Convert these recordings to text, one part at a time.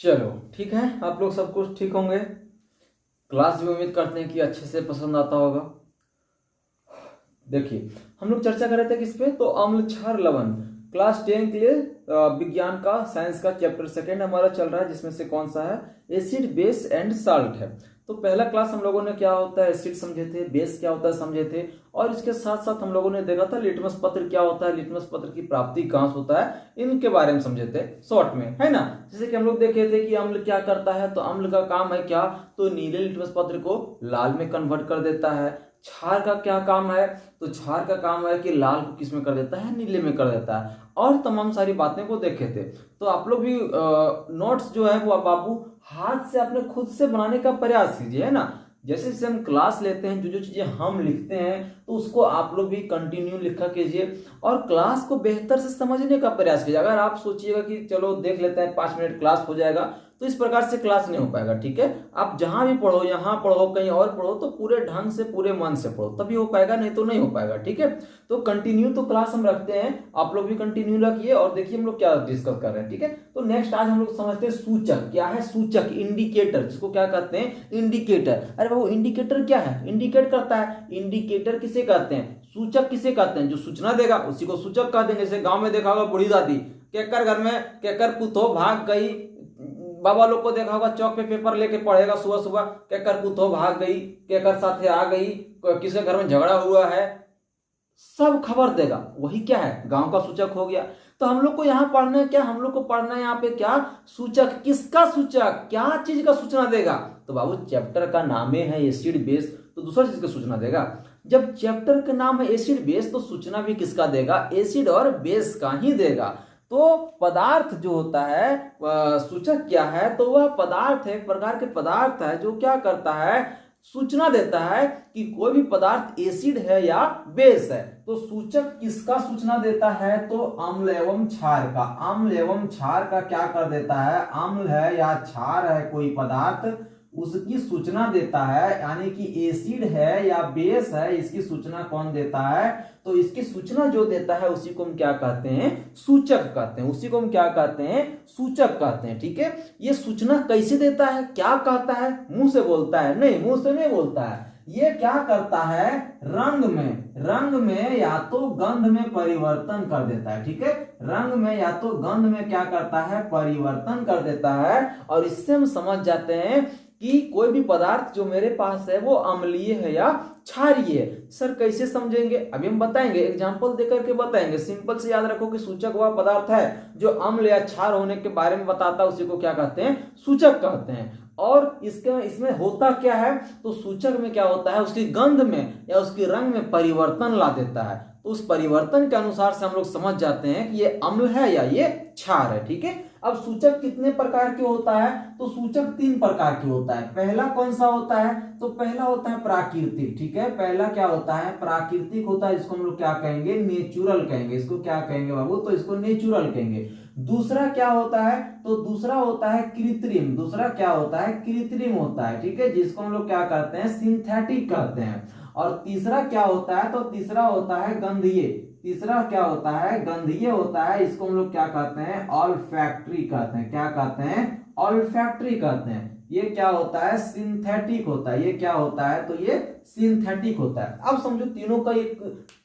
चलो ठीक है, आप लोग सब कुछ ठीक होंगे। क्लास भी उम्मीद करते हैं कि अच्छे से पसंद आता होगा। देखिए, हम लोग चर्चा कर रहे थे किस पे, तो अम्ल क्षार लवण क्लास 10 के लिए विज्ञान का, साइंस का चैप्टर सेकेंड हमारा चल रहा है, जिसमें से कौन सा है, एसिड बेस एंड साल्ट है। तो पहला क्लास हम लोगों ने क्या होता है एसिड समझे थे, बेस क्या होता है समझे थे, और इसके साथ साथ हम लोगों ने देखा था लिटमस पत्र क्या होता है, लिटमस पत्र की प्राप्ति कहाँ से होता है, इनके बारे में समझे थे शॉर्ट में, है ना। जैसे कि हम लोग देखे थे कि अम्ल क्या करता है, तो अम्ल का काम है क्या, तो नीले लिटमस पत्र को लाल में कन्वर्ट कर देता है। क्षार का क्या काम है, तो क्षार का काम है कि लाल को किस में कर देता है, नीले में कर देता है, और तमाम सारी बातें को देखे थे। तो आप लोग भी नोट्स जो है वो आप बाबू हाथ से अपने खुद से बनाने का प्रयास कीजिए, है ना। जैसे जैसे हम क्लास लेते हैं, जो जो चीजें हम लिखते हैं तो उसको आप लोग भी कंटिन्यू लिखा कीजिए और क्लास को बेहतर से समझने का प्रयास कीजिए। अगर आप सोचिएगा कि चलो देख लेते हैं 5 मिनट क्लास हो जाएगा, तो इस प्रकार से क्लास नहीं हो पाएगा, ठीक है। आप जहां भी पढ़ो, यहाँ पढ़ो, कहीं और पढ़ो, तो पूरे ढंग से पूरे मन से पढ़ो, तभी हो पाएगा, नहीं तो नहीं हो पाएगा, ठीक है। तो कंटिन्यू तो क्लास हम रखते हैं, आप लोग भी कंटिन्यू रखिए और देखिए हम लोग क्या डिस्कस कर रहे हैं, ठीक है। तो नेक्स्ट आज हम लोग समझते हैं सूचक। क्या है सूचक, इंडिकेटर, जिसको क्या कहते हैं, इंडिकेटर। अरे बाबू इंडिकेटर क्या है, इंडिकेट करता है। इंडिकेटर किसे कहते हैं, सूचक किसे कहते हैं, जो सूचना देगा उसी को सूचक कहते हैं। जैसे गांव में देखा होगा बूढ़ी दादी, केकर घर में केकर पुतो भाग गई, बाबा लोग को देखा होगा चौक पे पेपर लेके पढ़ेगा सुबह सुबह, केकर पुतो भाग गई, केकर साथे आ गई, किसी घर में झगड़ा हुआ है, सब खबर देगा। वही क्या है, गांव का सूचक हो गया। तो हम लोग को यहाँ पढ़ना है क्या, हम लोग को पढ़ना है यहाँ पे क्या, सूचक। किसका सूचक, क्या चीज का सूचना देगा, तो बाबू चैप्टर का नाम है एसिड बेस, तो दूसरा चीज का सूचना देगा। जब चैप्टर का नाम है एसिड बेस, तो सूचना भी किसका देगा, एसिड और बेस का ही देगा। तो पदार्थ जो होता है, सूचक क्या है, तो वह पदार्थ है, एक प्रकार के पदार्थ है जो क्या करता है, सूचना देता है कि कोई भी पदार्थ एसिड है या बेस है। तो सूचक किसका सूचना देता है, तो अम्ल एवं क्षार का। अम्ल एवं क्षार का क्या कर देता है, अम्ल है या क्षार है कोई पदार्थ, उसकी सूचना देता है। यानी कि एसिड है या बेस है, इसकी सूचना कौन देता है, तो इसकी सूचना जो देता है उसी को हम क्या कहते हैं, सूचक कहते हैं। उसी को हम क्या कहते हैं, सूचक कहते हैं, ठीक है। ये सूचना कैसे देता है, क्या कहता है, मुंह से बोलता है, नहीं मुंह से नहीं बोलता है। ये क्या करता है, रंग में या तो गंध में परिवर्तन कर देता है, ठीक है। रंग में या तो गंध में क्या करता है, परिवर्तन कर देता है। और इससे हम समझ जाते हैं कि कोई भी पदार्थ जो मेरे पास है वो अम्लीय है या क्षारीय है। सर कैसे समझेंगे, अभी हम बताएंगे, एग्जांपल देकर के बताएंगे। सिंपल से याद रखो कि सूचक वह पदार्थ है जो अम्ल या क्षार होने के बारे में बताता है, उसी को क्या कहते हैं, सूचक कहते हैं। और इसमें होता क्या है, तो सूचक में क्या होता है, उसकी गंध में या उसके रंग में परिवर्तन ला देता है। तो उस परिवर्तन के अनुसार से हम लोग समझ जाते हैं कि ये अम्ल है या ये क्षार है, ठीक है। अब सूचक कितने प्रकार के होता है, तो सूचक 3 प्रकार के होता है। पहला कौन सा होता है, तो पहला होता है प्राकृतिक, ठीक है। पहला क्या होता है, प्राकृतिक होता है, इसको हम लोग क्या कहेंगे, नेचुरल कहेंगे। इसको क्या कहेंगे बाबू, तो इसको नेचुरल कहेंगे। दूसरा क्या होता है, तो दूसरा होता है कृत्रिम। दूसरा क्या होता है, कृत्रिम होता है, ठीक है, जिसको हम लोग क्या कहते हैं, सिंथेटिक कहते हैं। और तीसरा क्या होता है, तो तीसरा होता है गंधीय। तीसरा क्या होता है, गंधीय होता है, इसको हम लोग क्या कहते हैं, ऑल्फैक्टरी कहते हैं। क्या कहते हैं, ऑल्फैक्टरी कहते हैं। ये क्या होता है, सिंथेटिक होता है। ये क्या होता है, तो ये सिंथेटिक होता है। अब समझो तीनों का एक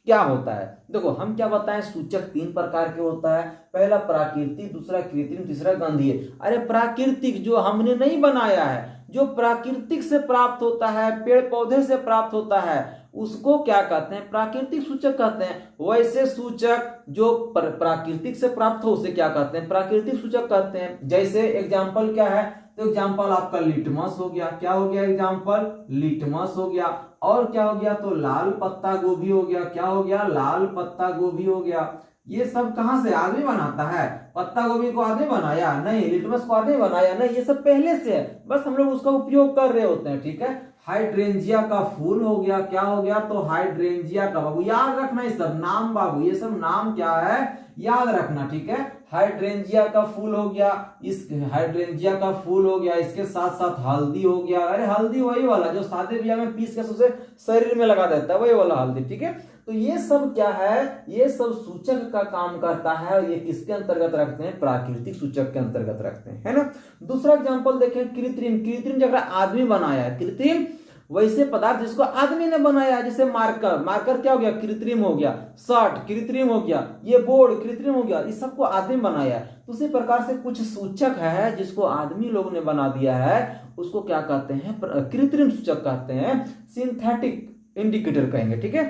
क्या होता है। देखो हम क्या बताएं, सूचक 3 प्रकार के होता है। पहला प्राकृतिक, दूसरा कृत्रिम, तीसरा गंधीय। अरे प्राकृतिक जो हमने नहीं बनाया है, जो प्राकृतिक से प्राप्त होता है, पेड़ पौधे से प्राप्त होता है, उसको क्या कहते हैं, प्राकृतिक सूचक कहते हैं। वैसे सूचक जो प्राकृतिक से प्राप्त हो उसे क्या कहते हैं, प्राकृतिक सूचक कहते हैं। जैसे एग्जाम्पल क्या है, तो एग्जाम्पल आपका लिटमस हो गया। क्या हो गया, एग्जाम्पल लिटमस हो गया। और क्या हो गया, तो लाल पत्ता गोभी हो गया। क्या हो गया, लाल पत्ता गोभी हो गया। ये सब कहां से, आदमी बनाता है, पत्ता गोभी को आदमी बनाया नहीं, लिटमस को आदमी बनाया नहीं, ये सब पहले से है, बस हम लोग उसका उपयोग कर रहे होते हैं, ठीक है। हाइड्रेंजिया का फूल हो गया। क्या हो गया, तो हाइड्रेंजिया का, बाबू याद रखना ये सब नाम, बाबू ये सब नाम क्या है, याद रखना, ठीक है। हाइड्रेंजिया का फूल हो गया, इस हाइड्रेंजिया का फूल हो गया, इसके साथ साथ हल्दी हो गया। अरे हल्दी वही वाला जो सादे बिया में पीस के उसे शरीर में लगा देता है, वही वाला हल्दी, ठीक है। तो ये सब क्या है, ये सब सूचक का काम करता है और ये किसके अंतर्गत रखते हैं, प्राकृतिक सूचक के अंतर्गत रखते हैं, है ना। दूसरा एग्जांपल देखें, कृत्रिम। कृत्रिम जगह आदमी बनाया है, कृत्रिम वैसे पदार्थ जिसको आदमी ने बनाया है, जैसे मार्कर। मार्कर क्या हो गया, कृत्रिम हो गया। शर्ट कृत्रिम हो गया, ये बोर्ड कृत्रिम हो गया, इस सबको आदमी बनाया है। तो उसी प्रकार से कुछ सूचक है जिसको आदमी लोगों ने बना दिया है, उसको क्या कहते हैं, कृत्रिम सूचक कहते हैं, सिंथेटिक इंडिकेटर कहेंगे, ठीक है।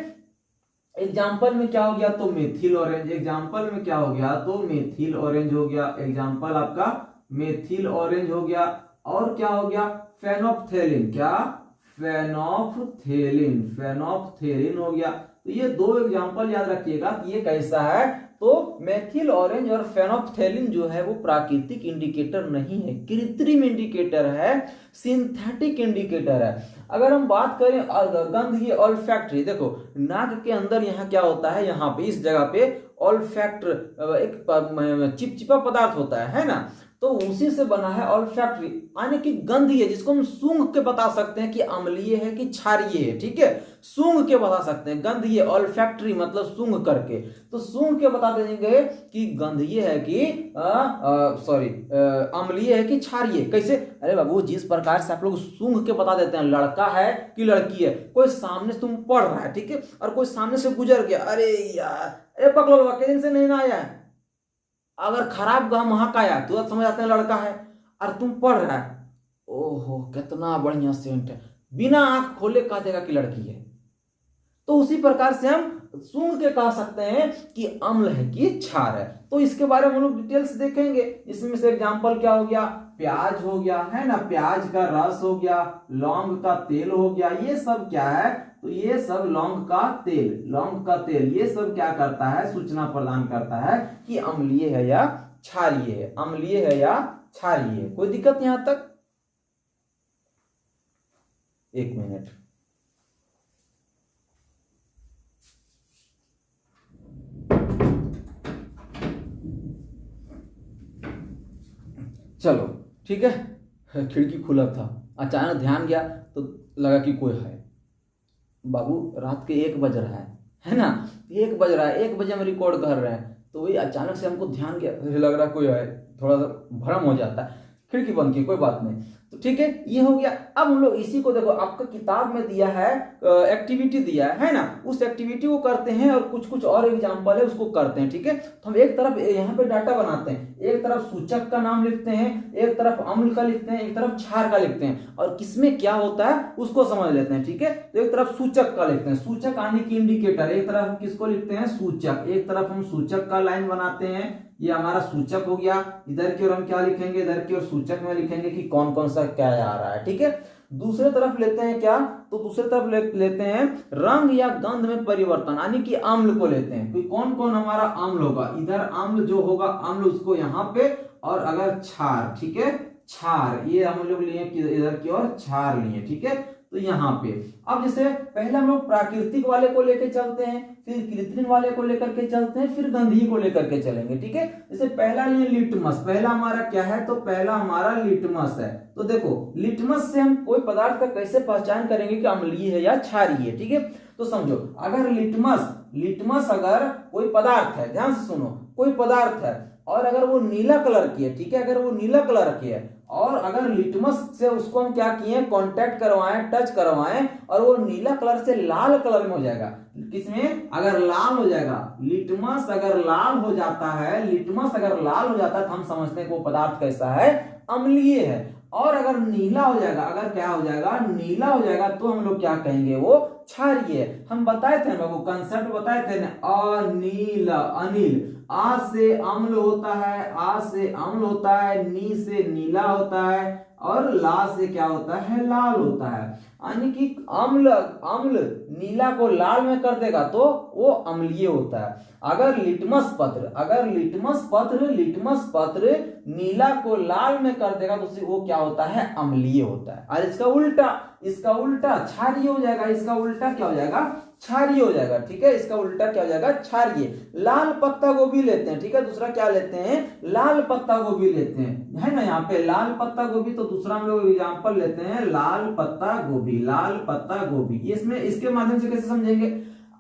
एग्जाम्पल में क्या हो गया, तो मेथिल ऑरेंज। एग्जाम्पल में क्या हो गया, तो मेथिल ऑरेंज हो गया। एग्जाम्पल आपका मेथिल ऑरेंज हो गया। और क्या हो गया, फेनोप्थेलिन। क्या, फेनोप्थेलिन। फेनोप्थेलिन हो गया। तो ये दो एग्जांपल याद रखिएगा कि ये कैसा है, तो मेथिल ऑरेंज और फेनोप्थेलिन जो है वो प्राकृतिक इंडिकेटर नहीं है, कृत्रिम इंडिकेटर है, सिंथेटिक इंडिकेटर है। अगर हम बात करें गंध, ये ऑल्फैक्टरी, देखो नाक के अंदर यहाँ क्या होता है, यहाँ पे इस जगह पे ऑल्फैक्टर एक चिपचिपा पदार्थ होता है ना, तो उसी से बना है ऑल्फैक्टरी, यानी कि गंध है, जिसको हम सूंघ के बता सकते हैं कि अम्लीय है कि क्षारीय है, ठीक है, सूंघ के बता सकते हैं। गंध ये ऑल्फैक्टरी मतलब सूंघ करके, तो सूंघ के बता देंगे कि गंध ये है कि अम्लीय है कि क्षारीय। कैसे, अरे बाबू जिस प्रकार से आप लोग सूंघ के बता देते हैं लड़का है कि लड़की है, कोई सामने से तुम पढ़ रहा है, ठीक है, और कोई सामने से गुजर गया, अरे यार, अरे पकड़ो किस दिन से नहीं आया है, अगर खराब गम महक आया तो समझ आते हैं लड़का है, और तुम पढ़ रहा है, ओहो कितना बढ़िया सेंट है, बिना आंख खोले कह देगा कि लड़की है। तो उसी प्रकार से हम सूंघ के कह सकते हैं कि अम्ल है कि क्षार है। तो इसके बारे में हम लोग डिटेल्स देखेंगे। इसमें से एग्जांपल क्या हो गया, प्याज हो गया, है ना, प्याज का रस हो गया, लौंग का तेल हो गया, ये सब क्या है, तो ये सब लौंग का तेल, लौंग का तेल ये सब क्या करता है, सूचना प्रदान करता है कि अम्लीय है या क्षारीय है, अम्लीय है या क्षारीय है। कोई दिक्कत यहां तक, एक मिनट, चलो ठीक है। खिड़की खुला था, अचानक ध्यान गया तो लगा कि कोई है। बाबू रात के 1 बज रहा है ना, 1 बज रहा है, 1 बजे हम रिकॉर्ड कर रहे हैं, तो वही अचानक से हमको ध्यान गया, लग रहा कोई है, थोड़ा सा भ्रम हो जाता है। खिड़की बंद की, कोई बात नहीं, तो ठीक है, ये हो गया। अब हम लोग इसी को देखो, आपका किताब में दिया है, एक्टिविटी दिया है ना, उस एक्टिविटी को करते हैं और कुछ कुछ और एग्जांपल है उसको करते हैं, ठीक है। तो हम एक तरफ यहाँ पे डाटा बनाते हैं, एक तरफ सूचक का नाम लिखते हैं, एक तरफ अम्ल का लिखते हैं, एक तरफ क्षार का लिखते हैं, और किसमें क्या होता है उसको समझ लेते हैं, ठीक है। तो एक तरफ सूचक का लिखते हैं, सूचक आने की इंडिकेटर, एक तरफ हम किसको लिखते हैं, सूचक, एक तरफ हम सूचक का लाइन बनाते हैं, ये हमारा सूचक हो गया। इधर की ओर हम क्या लिखेंगे, इधर की ओर सूचक में लिखेंगे कि कौन कौन सा क्या आ रहा है, ठीक है। दूसरे तरफ लेते हैं क्या, तो दूसरे तरफ लेते हैं रंग या गंध में परिवर्तन, यानी कि अम्ल को लेते हैं, तो कौन कौन हमारा अम्ल होगा, इधर अम्ल जो होगा अम्ल उसको यहाँ पे, और अगर क्षार, ठीक है, क्षार ये हम लोग लिए इधर की ओर क्षार लिए, ठीक है, तो यहाँ पे। अब जैसे पहले हम लोग प्राकृतिक वाले को लेकर चलते हैं, फिर कृत्रिम वाले को लेकर के चलते हैं, फिर गंधीय को लेकर के चलेंगे, ठीक है। जैसे पहला लिए लिटमस, पहला हमारा क्या है, तो पहला हमारा लिटमस है। तो देखो लिटमस से हम कोई पदार्थ का कैसे पहचान करेंगे कि अम्लीय है या क्षारीय है, ठीक है। तो समझो अगर लिटमस अगर कोई पदार्थ है, ध्यान से सुनो, कोई पदार्थ है और अगर वो नीला कलर की है, ठीक है, अगर वो नीला कलर की है और अगर लिटमस से उसको हम क्या किए, कांटेक्ट करवाएं, टच करवाएं, और वो नीला कलर से लाल कलर में हो जाएगा, किसमें, अगर लाल हो जाएगा, लिटमस अगर लाल हो जाता है, लिटमस अगर लाल हो जाता है तो हम समझते हैं कि वो पदार्थ कैसा है, अम्लीय है। और अगर नीला हो जाएगा, अगर क्या हो जाएगा, नीला हो जाएगा, तो हम लोग क्या कहेंगे, वो क्षारीय है। हम बताए थे ना बाबू, कंसेप्ट बताए थे ना, अनील, अनिल, आ से अम्ल होता है, आ से अम्ल होता है, नी से नीला होता है, और ला से क्या होता है, लाल होता है, यानी कि अम्ल नीला को लाल में कर देगा तो वो अम्लीय होता है। अगर लिटमस पत्र नीला को लाल में कर देगा तो वो क्या होता है, अम्लीय होता है। और इसका उल्टा क्षारीय हो जाएगा, इसका उल्टा क्या हो जाएगा, क्षारीय हो जाएगा, ठीक है, इसका उल्टा क्या हो जाएगा, क्षारीय। लाल पत्ता गोभी लेते हैं, ठीक है, दूसरा क्या लेते हैं, लाल पत्ता गोभी लेते हैं, है ना, यहाँ पे लाल पत्ता गोभी, तो दूसरा हम लोग एग्जांपल लेते हैं लाल पत्ता गोभी, लाल पत्ता गोभी। इसमें इसके माध्यम से कैसे समझेंगे,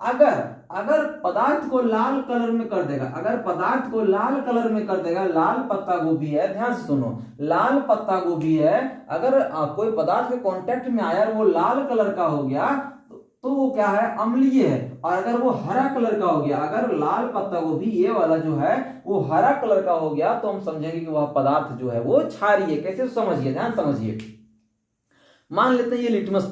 अगर अगर पदार्थ को लाल कलर में कर देगा, अगर पदार्थ को लाल कलर में कर देगा, लाल पत्ता गोभी है, ध्यान से सुनो, लाल पत्ता गोभी है, अगर कोई पदार्थ के कांटेक्ट में आया और वो लाल कलर का हो गया तो वो क्या है, अम्लीय है। और अगर वो हरा कलर का हो गया, अगर लाल पत्ता गोभी ये वाला जो है वो हरा कलर का हो गया, तो हम समझेंगे कि वह पदार्थ जो है वो क्षारीय है। कैसे समझिए, ध्यान समझिए। मान लेते हैं ये लिटमस,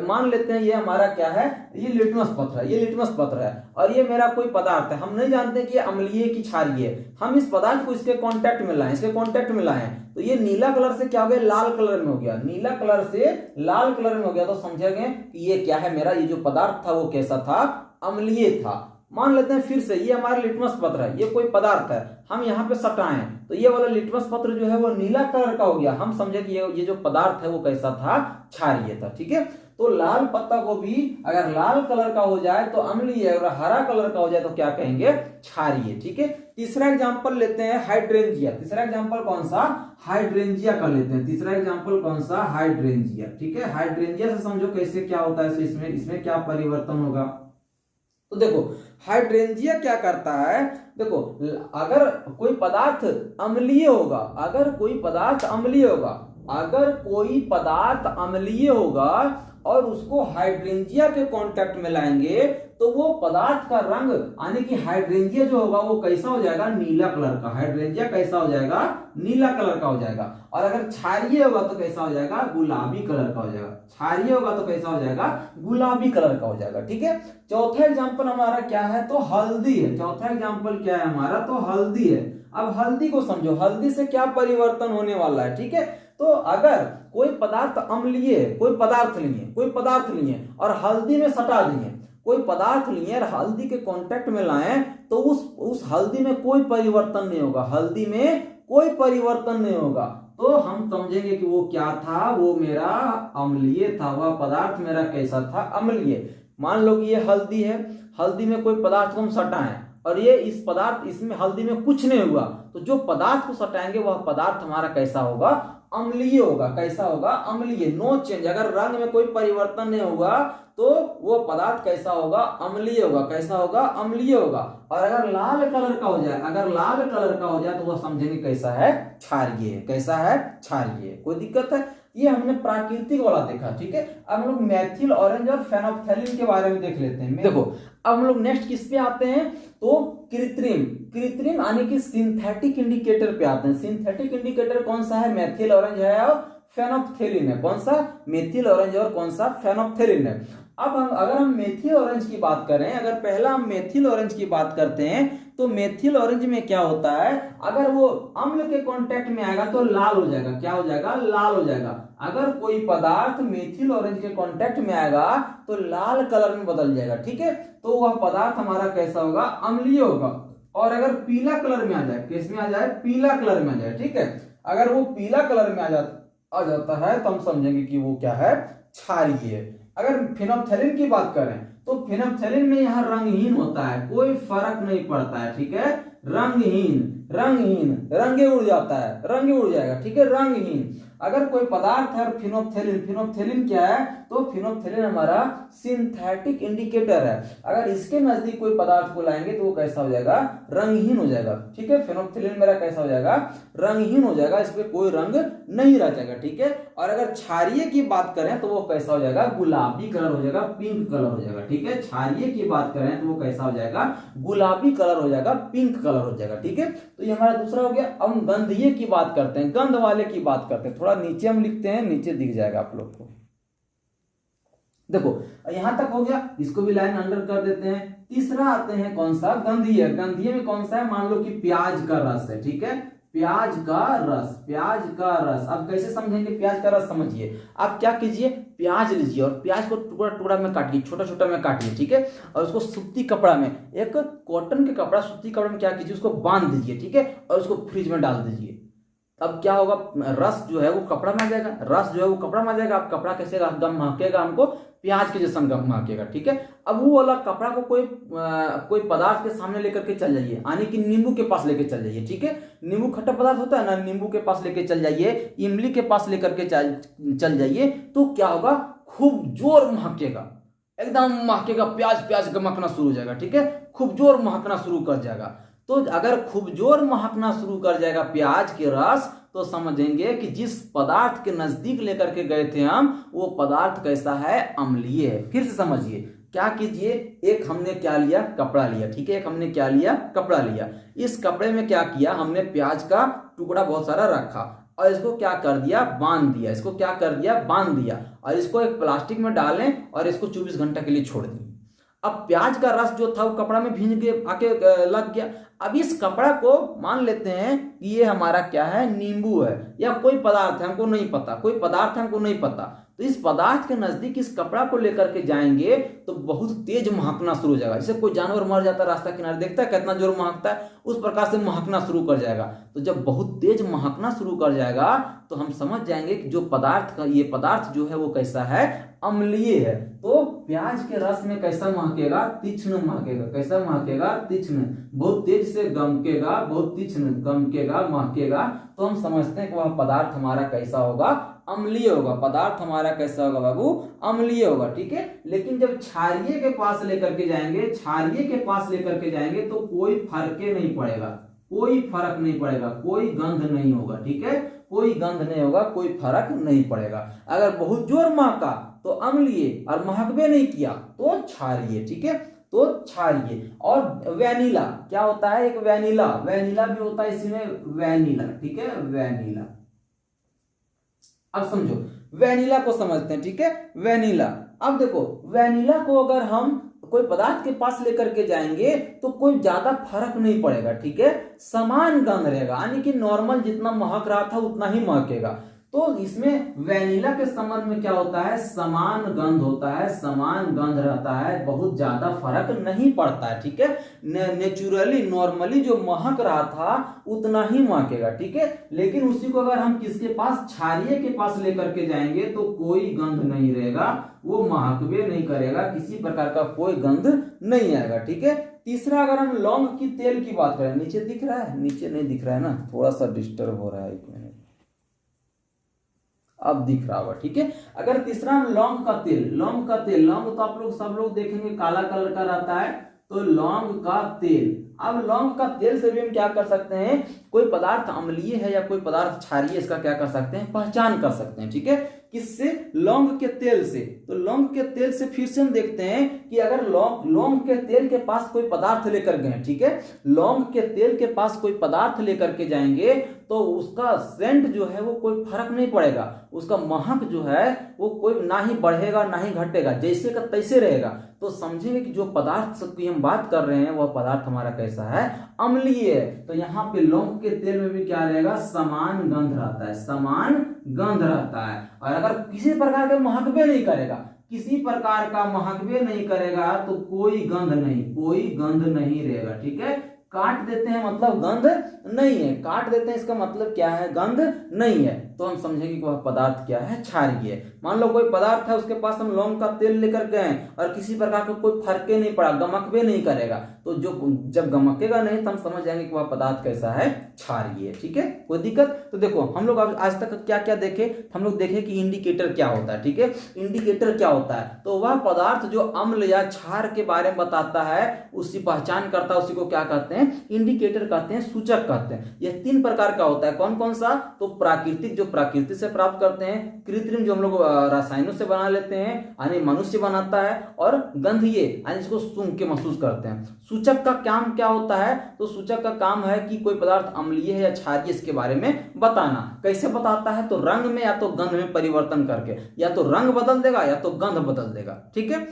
मान लेते हैं ये हमारा क्या है, ये लिटमस पत्र है, ये लिटमस पत्र है और ये मेरा कोई पदार्थ है। हम नहीं जानते कि ये अम्लीय की क्षारीय है। हम इस पदार्थ को इसके कांटेक्ट में लाएं, इसके कांटेक्ट में लाएं तो ये नीला कलर से क्या हो गया, लाल कलर में हो गया, नीला कलर से लाल कलर में हो गया। तो समझेंगे कि ये क्या है, मेरा ये जो पदार्थ था वो कैसा था, अम्लीय था। मान लेते हैं फिर से ये हमारा लिटमस पत्र है, ये कोई पदार्थ है, हम यहाँ पे सटाएं तो ये वाला लिटमस पत्र जो है वो नीला कलर का हो गया। हम समझे कि ये जो पदार्थ है वो कैसा था, क्षारीय था। ठीक है, तो लाल पत्ता गोभी अगर लाल कलर का हो जाए तो अम्लीय, अगर हरा कलर का हो जाए तो क्या कहेंगे, क्षारीय। ठीक है, तीसरा एग्जांपल लेते हैं हाइड्रेंजिया। तीसरा एग्जांपल कौन सा, हाइड्रेंजिया का लेते हैं। तीसरा एग्जांपल कौन सा, हाइड्रेंजिया। ठीक है, हाइड्रेंजिया से समझो कैसे क्या होता है, इसमें क्या परिवर्तन होगा। तो देखो हाइड्रेंजिया क्या करता है, देखो अगर कोई पदार्थ अम्लीय होगा, अगर कोई पदार्थ अम्लीय होगा, अगर कोई पदार्थ अम्लीय होगा और उसको हाइड्रेंजिया के कांटेक्ट में लाएंगे तो वो पदार्थ का रंग यानी कि हाइड्रेंजिया जो होगा वो कैसा हो जाएगा, नीला कलर का। हाइड्रेंजिया कैसा हो जाएगा, नीला कलर का हो जाएगा। और अगर क्षारीय होगा तो कैसा हो जाएगा, गुलाबी कलर का हो जाएगा। क्षारीय होगा तो कैसा हो जाएगा, गुलाबी कलर का हो जाएगा। ठीक है, चौथा एग्जाम्पल हमारा क्या है, तो हल्दी है। चौथा एग्जाम्पल क्या है हमारा, तो हल्दी है। अब हल्दी को समझो, हल्दी से क्या परिवर्तन होने वाला है। ठीक है, तो अगर कोई पदार्थ अम्लीय, कोई पदार्थ लिए और हल्दी में सटा दिए, कोई पदार्थ लिए और हल्दी के कांटेक्ट में लाएं तो उस हल्दी में कोई परिवर्तन नहीं होगा, हल्दी में कोई परिवर्तन नहीं होगा। तो हम समझेंगे कि वो क्या था, वो मेरा अम्लीय था, वह पदार्थ मेरा कैसा था, अम्लीय। मान लो कि ये हल्दी है, हल्दी में कोई पदार्थ को हम सटाएं और ये इस पदार्थ, इसमें हल्दी में कुछ नहीं हुआ, तो जो पदार्थ को सटाएंगे वह पदार्थ हमारा कैसा होगा, अम्लीय होगा। कैसा होगा, अम्लीय, नो चेंज। अगर रंग में कोई परिवर्तन नहीं होगा तो वो पदार्थ कैसा होगा, अम्लीय होगा। कैसा होगा, अम्लीय होगा। और अगर लाल कलर का हो जाए, अगर लाल कलर का हो जाए तो वह समझेंगे कैसा है, क्षारीय। कैसा है, क्षारीय। कोई दिक्कत है, ये हमने प्राकृतिक वाला देखा। ठीक है, अब हम लोग मेथिल ऑरेंज और फेनोप्थेलिन के बारे में देख लेते हैं। देखो अब हम लोग नेक्स्ट किस पे आते हैं, तो कृत्रिम यानी कि सिंथेटिक इंडिकेटर पे आते हैं। सिंथेटिक इंडिकेटर कौन सा है, मेथिल ऑरेंज है और फेनोप्थेलिन है। कौन सा, मेथिल ऑरेंज और कौन सा, फेनोप्थेलिन है। अब अगर हम मेथिल ऑरेंज की बात करें, अगर पहला हम मेथिल ऑरेंज की बात करते हैं तो मेथिल ऑरेंज में क्या होता है, अगर वो अम्ल के कांटेक्ट में आएगा तो लाल हो जाएगा। क्या हो जाएगा, लाल हो जाएगा। अगर कोई पदार्थ मेथिल ऑरेंज के कांटेक्ट में आएगा तो लाल कलर में बदल जाएगा। ठीक है, तो वह पदार्थ हमारा कैसा होगा, अम्लीय होगा। और अगर पीला कलर में आ जाए, किस में आ जाए, पीला कलर में आ जाए। ठीक है, अगर वो पीला कलर में आ जाता है तो हम समझेंगे कि वो क्या है, क्षारीय है। अगर फिनोप्थेलिन की बात करें तो फिनोप्थेलिन में यहाँ रंगहीन होता है, कोई फर्क नहीं पड़ता है। ठीक है, रंगहीन, रंगे उड़ जाता है, रंगे उड़ जाएगा। ठीक है, रंगहीन। अगर कोई पदार्थ है फिनोप्थेलिन क्या है, तो फिनोप्थेलिन हमारा सिंथेटिक इंडिकेटर है। अगर इसके नजदीक कोई पदार्थ को लाएंगे तो वो कैसा हो जाएगा, रंगहीन हो जाएगा। ठीक है, फिनोप्थेलिन मेरा कैसा हो जाएगा, रंगहीन हो जाएगा, इस पे कोई रंग नहीं रह जाएगा। ठीक है, और अगर क्षारीय की बात करें तो वो कैसा हो जाएगा, गुलाबी कलर हो जाएगा, पिंक कलर हो जाएगा। ठीक है, क्षारीय की बात करें तो वो कैसा हो जाएगा, गुलाबी कलर हो जाएगा, पिंक कलर हो जाएगा। ठीक है, तो ये हमारा दूसरा हो गया। अब हम गंधीय की बात करते हैं, गंध वाले की बात करते हैं। थोड़ा नीचे हम लिखते हैं, नीचे दिख जाएगा आप लोग को। देखो यहां तक हो गया, इसको भी लाइन अंडर कर देते हैं। तीसरा आते हैं कौन सा, गंधीय। गंधीय में कौन सा है, मान लो कि प्याज का रस है। ठीक है, प्याज का रस। अब कैसे समझेंगे प्याज का रस, समझिए। आप क्या कीजिए, प्याज लीजिए और प्याज को टुकड़ा टुकड़ा में काटिए, छोटा छोटा में काटिए। ठीक है, और उसको सूती कपड़ा में, एक कॉटन के कपड़ा, सूती कपड़ा में क्या कीजिए, उसको बांध दीजिए। ठीक है, और उसको फ्रिज में डाल दीजिए। अब क्या होगा, रस जो है वो कपड़ा में आ जाएगा, रस जो है वो कपड़ा में आ जाएगा। अब कपड़ा कैसे गम महकेगा, हमको प्याज के जैसा गम महकेगा। ठीक है, अब वो वाला कपड़ा को कोई पदार्थ के सामने लेकर के चल जाइए, यानी कि नींबू के पास लेके चल जाइए। ठीक है, नींबू खट्टा पदार्थ होता है ना, नींबू के पास लेके चल जाइए, इमली के पास लेकर के चल जाइए, तो क्या होगा, खूब जोर महकेगा, एकदम महकेगा, प्याज प्याज महकना शुरू हो जाएगा, ठीक है, खूब जोर महकना शुरू कर जाएगा। तो अगर खूब जोर महकना शुरू कर जाएगा प्याज के रस, तो समझेंगे कि जिस पदार्थ के नजदीक लेकर के गए थे हम, वो पदार्थ कैसा है, अम्लीय है। फिर से समझिए, क्या कीजिए, एक हमने क्या लिया, कपड़ा लिया, ठीक है, एक हमने क्या लिया, कपड़ा लिया। इस कपड़े में क्या किया हमने, प्याज का टुकड़ा बहुत सारा रखा और इसको क्या कर दिया, बांध दिया, इसको क्या कर दिया, बांध दिया, और इसको एक प्लास्टिक में डालें और इसको 24 घंटे के लिए छोड़ दिए। अब प्याज का रस जो था वो कपड़ा में भींज के आके लग गया। अब इस कपड़ा को मान लेते हैं कि ये हमारा क्या है, नींबू है या कोई पदार्थ है, हमको नहीं पता, कोई पदार्थ है, हमको नहीं पता। तो इस पदार्थ के नजदीक इस कपड़ा को लेकर के जाएंगे तो बहुत तेज महकना शुरू हो जाएगा। जैसे कोई जानवर मर जाता है रास्ता किनारे, देखता है कितना जोर महकता है, उस प्रकार से महकना शुरू कर जाएगा। तो जब बहुत तेज महकना शुरू कर जाएगा तो हम समझ जाएंगे कि जो पदार्थ का, ये पदार्थ जो है वो कैसा है, अम्लीय है। तो प्याज के रस में कैसा महकेगा, तीक्ष्ण महकेगा। कैसा महकेगा, तीक्ष्ण, बहुत तेज से गमकेगा, बहुत तीक्ष्ण गमकेगा, महकेगा। तो हम समझते हैं कि वह पदार्थ हमारा कैसा होगा, अम्लीय होगा। पदार्थ हमारा कैसा होगा बाबू, अम्लीय होगा, ठीक है। लेकिन जब क्षारीय के पास लेकर के जाएंगे, क्षारीय के पास लेकर के जाएंगे तो कोई फर्क नहीं पड़ेगा, कोई फर्क नहीं पड़ेगा, कोई गंध नहीं होगा, ठीक है, कोई गंध नहीं होगा, कोई फर्क नहीं पड़ेगा। अगर बहुत जोर महका तो अम्लीय, और महकबे नहीं किया तो क्षारीय, ठीक है, तो क्षारीय। और वैनिला क्या होता है, एक वैनिला, वैनिला भी होता है इसमें, वैनिला, ठीक है, वैनिला। अब समझो, वैनिला को समझते हैं, ठीक है, वैनिला। अब देखो, वैनिला को अगर हम कोई पदार्थ के पास लेकर के जाएंगे तो कोई ज्यादा फर्क नहीं पड़ेगा, ठीक है, समान गंध रहेगा, यानी कि नॉर्मल जितना महक रहा था उतना ही महकेगा। तो इसमें वैनिला के संबंध में क्या होता है, समान गंध होता है, समान गंध रहता है, बहुत ज्यादा फर्क नहीं पड़ता है, ठीक है, नेचुरली नॉर्मली जो महक रहा था उतना ही महकेगा, ठीक है। लेकिन उसी को अगर हम किसके पास, क्षारीय के पास लेकर के जाएंगे तो कोई गंध नहीं रहेगा, वो महकबे नहीं करेगा, किसी प्रकार का कोई गंध नहीं आएगा, ठीक है। तीसरा, अगर हम लौंग की तेल की बात करें, नीचे दिख रहा है, नीचे नहीं दिख रहा है ना, थोड़ा सा डिस्टर्ब हो रहा है, एक मिनट, अब दिख रहा होगा, ठीक है। अगर तीसरा हम लौंग का तेल, लौंग का तेल, लौंग तो आप लोग सब लोग देखेंगे काला कलर का रहता है, तो लौंग का तेल। अब लौंग का तेल से भी हम क्या कर सकते हैं, कोई पदार्थ अम्लीय है या कोई पदार्थ क्षारीय, इसका क्या कर सकते हैं, पहचान कर सकते हैं, ठीक है, किससे, लौंग के तेल से। तो लौंग के तेल से फिर से हम देखते हैं कि अगर लौंग के तेल के पास कोई पदार्थ लेकर गए, ठीक है, लौंग के तेल के पास कोई पदार्थ लेकर के जाएंगे तो उसका सेंट जो है वो कोई फर्क नहीं पड़ेगा, उसका महक जो है वो कोई ना ही बढ़ेगा ना ही घटेगा, जैसे का तैसे रहेगा। तो समझेंगे कि जो पदार्थ की हम बात कर रहे हैं वह पदार्थ हमारा कैसा है, अम्लीय है। तो यहाँ पे लौंग के तेल में भी क्या रहेगा, समान गंध रहता है, समान गंध रहता है। और अगर किसी प्रकार के महकबे नहीं करेगा, किसी प्रकार का महकबे नहीं करेगा तो कोई गंध नहीं, कोई गंध नहीं रहेगा, ठीक है। काट देते हैं मतलब गंध नहीं है, काट देते हैं इसका मतलब क्या है, गंध नहीं है। तो हम समझेंगे कि वह पदार्थ क्या है, क्षारीय है। मान लो कोई पदार्थ है, उसके पास हम लौंग का तेल लेकर गए और किसी प्रकार का कोई फर्क नहीं पड़ा, गमकबे नहीं करेगा, तो जो जब गमकेगा नहीं तो हम समझ जाएंगे कि वह पदार्थ कैसा है, क्षारीय है, ठीक है, कोई दिक्कत। तो देखो हम लोग आज तक क्या क्या देखे, हम लोग देखे कि इंडिकेटर क्या होता है, ठीक है, इंडिकेटर क्या होता है, तो वह पदार्थ जो अम्ल या क्षार के बारे में बताता है, उसकी पहचान करता है, उसी को क्या कहते हैं, इंडिकेटर कहते हैं, सूचक कहते हैं। यह 3 प्रकार का होता है, कौन कौन सा, तो प्राकृतिक जो प्रकृति से प्राप्त करते हैं, कृत्रिम जो हम लोग रसायनों से बना लेते हैं यानी मनुष्य बनाता है, और गंधीय यानी इसको सूंघ के महसूस करते हैं। सूचक का काम क्या होता है, तो सूचक का काम है कि कोई पदार्थ अम्लीय है या क्षारीय इसके बारे में बताना। कैसे बताता है, तो रंग में या तो गंध में परिवर्तन करके, या तो रंग बदल देगा या तो गंध बदल देगा, ठीक है।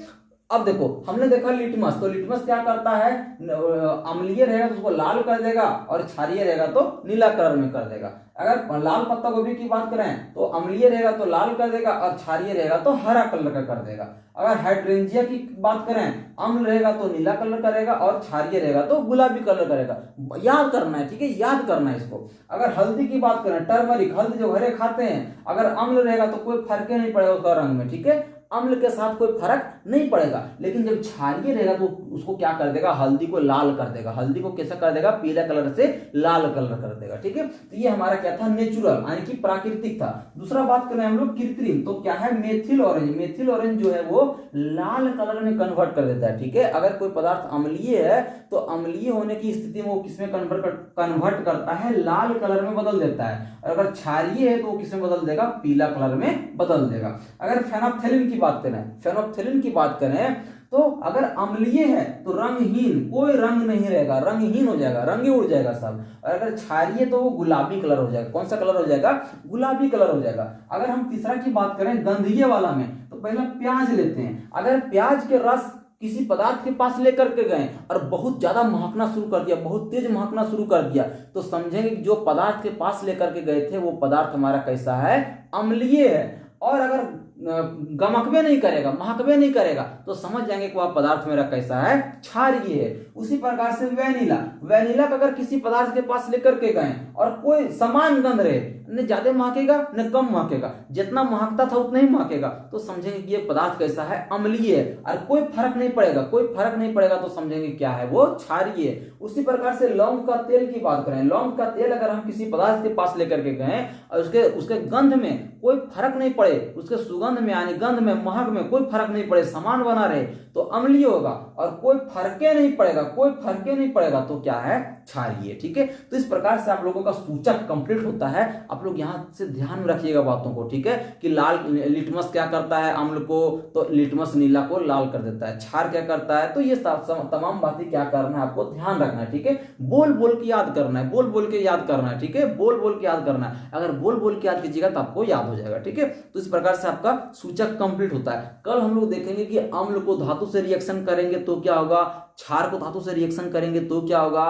अब देखो हमने देखा लिटमस, तो लिटमस क्या करता है, अम्लीय रहेगा तो उसको लाल कर देगा और क्षारीय रहेगा तो नीला कलर में कर देगा। अगर लाल पत्ता गोभी की बात करें तो अम्लीय रहेगा तो लाल कर देगा और क्षारीय रहेगा तो हरा कलर का कर देगा। अगर हाइड्रेंजिया की बात करें, अम्ल रहेगा तो नीला कलर करेगा और क्षारीय रहेगा तो गुलाबी कलर करेगा। याद करना है, ठीक है, याद करना है इसको। अगर हल्दी की बात करें, टर्मरिक, हल्दी जो घरे खाते हैं, अगर अम्ल रहेगा तो कोई फर्क नहीं पड़ेगा उसका रंग में, ठीक है, अम्ल के साथ कोई फर्क नहीं पड़ेगा। लेकिन जब क्षारीय रहेगा तो उसको क्या कर देगा, हल्दी को लाल कर देगा, हल्दी को कैसा कर देगा, पीला कलर से लाल कलर कर देगा। ठीक है, तो ये हमारा क्या था, नेचुरल यानी कि प्राकृतिक था। दूसरा बात करें हम लोग कृत्रिम, तो क्या है, मेथिल ऑरेंज। मेथिल ऑरेंज जो है वो लाल कलर में कन्वर्ट कर देता है। ठीक है, अगर कोई पदार्थ अम्लीय है तो अम्लीय होने की स्थिति में वो किसमें कन्वर्ट करता है, लाल कलर में बदल देता है। और अगर क्षारीय है तो वो किसमें बदल देगा, पीला कलर में बदल देगा। अगर फेनोप्थेलिन की बात करें, फेनोप्थेलिन की बात करें तो अगर अम्लीय है तो रंगहीन, कोई रंग नहीं रहेगा, रंगहीन हो जाएगा, रंग ही उड़ जाएगा सब। और अगर क्षारीय तो वो गुलाबी कलर हो जाएगा। कौन सा कलर हो जाएगा, गुलाबी कलर हो जाएगा। अगर हम तीसरा की बात करें गंधीय वाला में, तो पहले प्याज लेते हैं। अगर प्याज के रस किसी पदार्थ के पास लेकर के गए और बहुत ज्यादा महकना शुरू कर दिया, बहुत तेज महकना शुरू कर दिया, तो समझेंगे कि जो पदार्थ के पास लेकर के गए थे वो पदार्थ हमारा कैसा है, अम्लीय है। और अगर गमकबे नहीं करेगा, महकबे नहीं करेगा, तो समझ जाएंगे कि वह पदार्थ मेरा कैसा है, क्षारीय है। उसी प्रकार से वेनिला, वेनिला का अगर किसी पदार्थ के पास लेकर के गए और कोई समान गंध रहे, न ज्यादा महकेगा न कम महकेगा, जितना महकता था उतना ही महकेगा, तो समझेंगे कि ये पदार्थ कैसा है, अम्लीय है। और कोई फर्क नहीं पड़ेगा, कोई फर्क नहीं पड़ेगा तो समझेंगे क्या है, वो क्षारीय है। उसी प्रकार से लौंग का तेल की बात करें, लौंग का तेल अगर हम किसी पदार्थ के पास लेकर के गए और उसके गंध में कोई फर्क नहीं पड़े, उसके सुगंध में यानी गंध में, महक में कोई फर्क नहीं पड़े, समान बना रहे, तो अम्लीय होगा। और कोई फर्के नहीं पड़ेगा, कोई फर्के नहीं पड़ेगा तो क्या है, क्षारीय। ठीक है, तो इस प्रकार से आप लोगों का सूचक कंप्लीट होता है। आप लोग यहां से ध्यान में रखिएगा बातों को। ठीक है, कि लाल लिटमस क्या करता है अम्ल को, तो लिटमस नीला को लाल कर देता है। क्षार क्या करता है, तो ये तमाम बातें क्या करना है, आपको ध्यान रखना है। ठीक है, बोल बोल के याद करना है, बोल बोल के याद करना है। ठीक है, बोल बोल के याद करना है। अगर बोल बोल के याद कीजिएगा तो आपको याद हो जाएगा। ठीक है, तो इस प्रकार से आपका सूचक कंप्लीट होता है। कल हम लोग देखेंगे कि अम्ल को धातु से रिएक्शन करेंगे तो क्या होगा, क्षार को धातु से रिएक्शन करेंगे तो क्या होगा,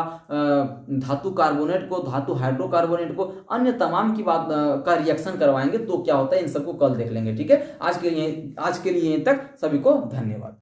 धातु कार्बोनेट को, धातु हाइड्रोकार्बोनेट को, अन्य तमाम की बात का रिएक्शन करवाएंगे तो क्या होता है, इन सबको कल देख लेंगे। ठीक है, आज के लिए यहीं तक। सभी को धन्यवाद।